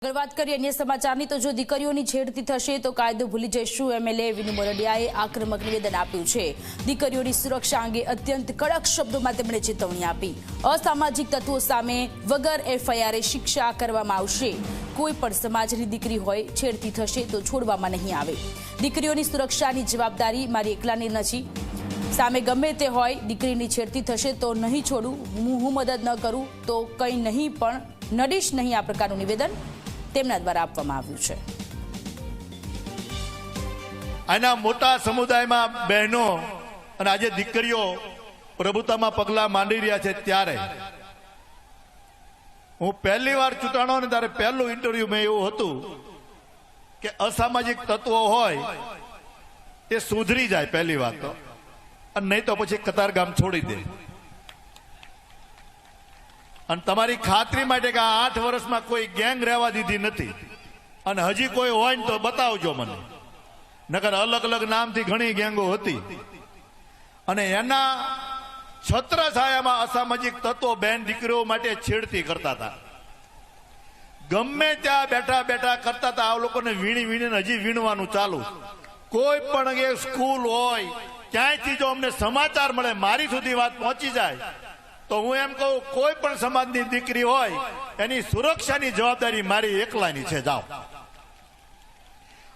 આગળ વાત કરીએ અન્ય સમાચારની તો જો દીકરીઓની છેડતી થશે તો કાયદો ભૂલી જઈશું એમએલએ વિનુ મોરડિયાએ આક્રમક નિવેદન આપ્યું છે। દીકરીઓની સુરક્ષા અંગે અત્યંત કડક શબ્દોમાં તેમણે ચેતવણી આપી। અસામાજિક તત્વો સામે વગર એફઆઈઆર શિક્ષા કરવામાં આવશે। કોઈ પણ સમાજની દીકરી હોય છેડતી થશે તો છોડવામાં નહીં આવે। દીકરીઓની સુરક્ષાની જવાબદારી મારી એકલાની નથી। સામે ગમે તે હોય દીકરીની છેડતી થશે તો નહીં છોડું, હું મદદ ન કરું તો કંઈ નહીં પણ નડીશ નહીં, આ પ્રકારનું નિવેદન તેમના દ્વારા આપવામાં આવ્યું છે। આના મોટા સમુદાયમાં બહેનો અને આજે દીકરીઓ પ્રભુતામાં પગલા માંડી રહ્યા છે ત્યારે હું પહેલી વાર ચૂંટાણો ને ત્યારે પહેલું ઇન્ટરવ્યુ મેં એવું હતું કે અસામાજિક તત્વો હોય એ સુધરી જાય પહેલી વાત તો, અને નહીં તો પછી કતારગામ છોડી દે। અને તમારી ખાતરી માટે કે આ 8 વર્ષમાં કોઈ ગેંગ રહેવા દીધી નથી, અને હજી કોઈ હોય ને તો બતાવજો મને, નકર અલગ અલગ નામથી ઘણી ગેંગો હતી અને એના છત્રછાયામાં અસામાજિક તત્વો બેન દીકરીઓ માટે છેડતી કરતા હતા। ગમે ત્યાં બેઠા બેઠા કરતા હતા। આ લોકોને વીણી વીણીને હજી વીણવાનું ચાલુ। કોઈ પણ એક સ્કૂલ હોય ક્યાંયથી જો અમને સમાચાર મળે, મારી સુધી વાત પહોંચી જાય તો હું એમ કહું કોઈ પણ સમાજની દીકરી હોય એની સુરક્ષાની જવાબદારી મારી એકલાની છે। જાઓ,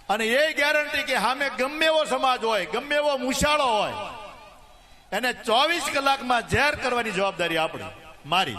અને એ ગેરંટી કે સામે ગમે એવો સમાજ હોય, ગમે એવો મુશાળો હોય, એને 24 કલાકમાં જાહેર કરવાની જવાબદારી આપણી, મારી।